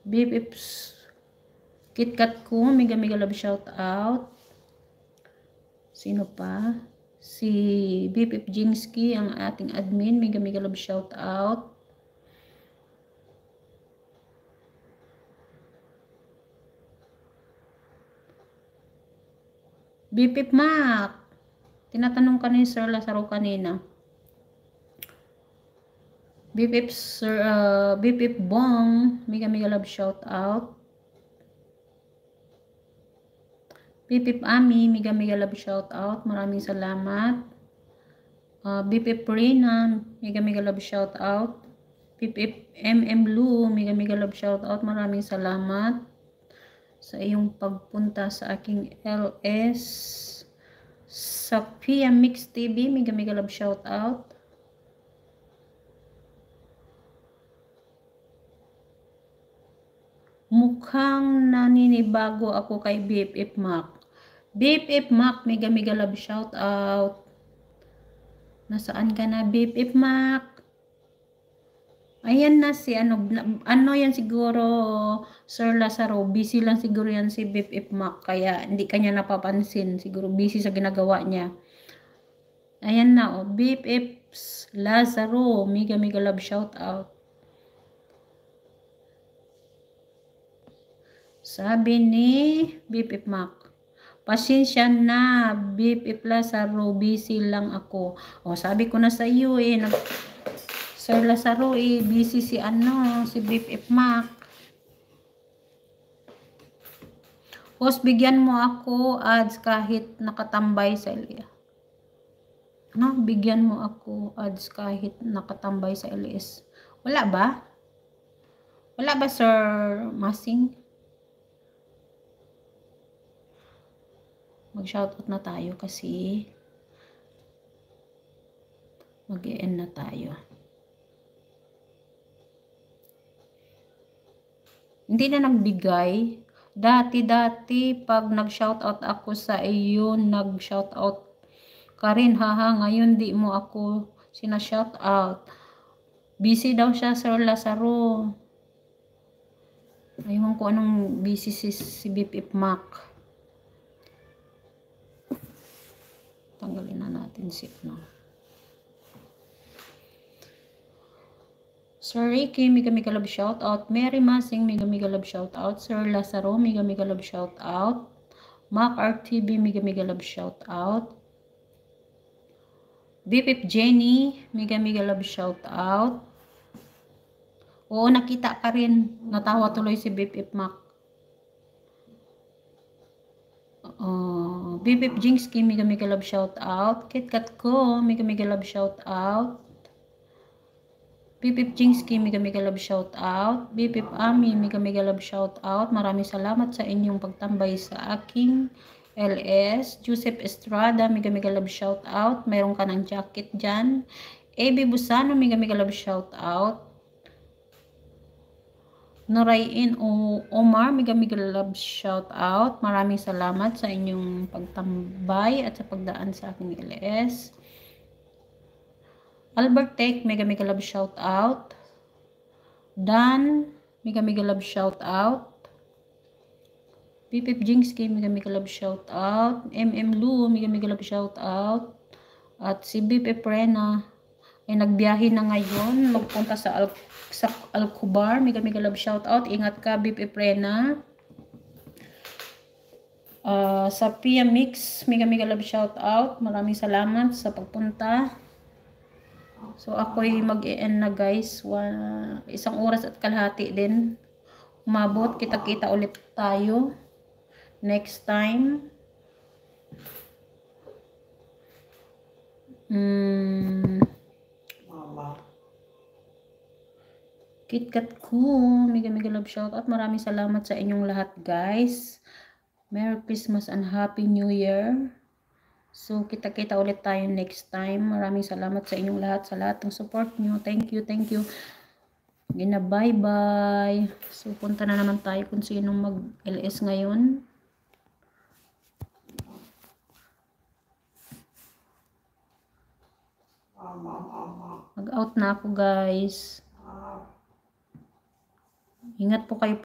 BFFs KitKat ko, mega love shout out. Sino pa? Si BFF Jingsky, ang ating admin, mega love shout out. BFF Mac, tinatanong ka ni Sir Lazaro kanina. BFF Bong, mega love shout out. BFF Ami, mega love shout out. Maraming salamat. BFF Rina, mega love shout out. BFF MM Blue, mega love shout out. Maraming salamat sa iyong pagpunta sa aking LS. Sophia Mix TV, mega love shout out. Mukhang naninibago ako kay BFF Mac. BFF Mac, mega love shout out. Nasaan ka na, BFF Mac? Ayan na si ano yan siguro, Sir Lazaro, busy lang siguro yan si BFF Mac, kaya hindi kanya napapansin, siguro busy sa ginagawa niya. Ayan na, oh, BFF Lazaro, mega love shout out. Sabi ni BFF Mac, pasensya na, BFF Lazaro, busy lang ako. O, sabi ko na sa iyo Sir Lazaro, busy si BFF Mac. Host, bigyan mo ako ads kahit nakatambay sa LS. Bigyan mo ako ads kahit nakatambay sa LS. Wala ba? Wala ba, Sir Masing? Mag-shoutout na tayo kasi mag-e-end na tayo. Hindi na nagbigay. Dati pag nag-shoutout ako sa iyo, nag-shoutout ka rin, haha. Ngayon di mo ako sina-shoutout. Busy daw siya, Sir Lazaro. Ayun ko anong busy si BFF Mac. Tanggalin na natin si Sir Ricky, mega love shout out. Mary Masing, mega love shout out. Sir Lazaro, mega love shout out. Mac RTV, mega love shout out. BFF Jenny, mega love shout out. Oo, nakita ka rin. Natawa tuloy si BFF Mac. BFF Jingsky, mega love shout out. KitKat ko, mega love shout out. BFF Jingsky, mega love shout out. BFF Ami, mega love shout out. Maraming salamat sa inyong pagtambay sa aking LS. Joseph Estrada, mega love shout out. Mayroon ka ng jacket dyan. AB Busano, mega love shout out. Norayin Omar, mega love shout out. Maraming salamat sa inyong pagtambay at sa pagdaan sa aking LS. Albert Tech, mega love shout out. Dan, mega love shout out. BFF Jingsky, mega love shout out. MM Lu, mega love shout out. At si BFF Rena ay nagbiyahe na ngayon, magpunta sa Alcobar, mega love shout out. Ingat ka, BFF Rena. Sa Pia Mix, mega love shout out. Maraming salamat sa pagpunta. So ako'y mag-e-end na, guys. 1 oras at kalahati din. Umabot, kita-kita ulit tayo next time. KitKat ko, mega love shout out. Maraming salamat sa inyong lahat, guys. Merry Christmas and Happy New Year. So kita-kita ulit tayo next time. Maraming salamat sa inyong lahat, sa lahat ng support nyo. Thank you. Bye-bye. So punta na naman tayo kung sinong mag-LS ngayon. Mag-out na ako, guys. Ingat po kayo.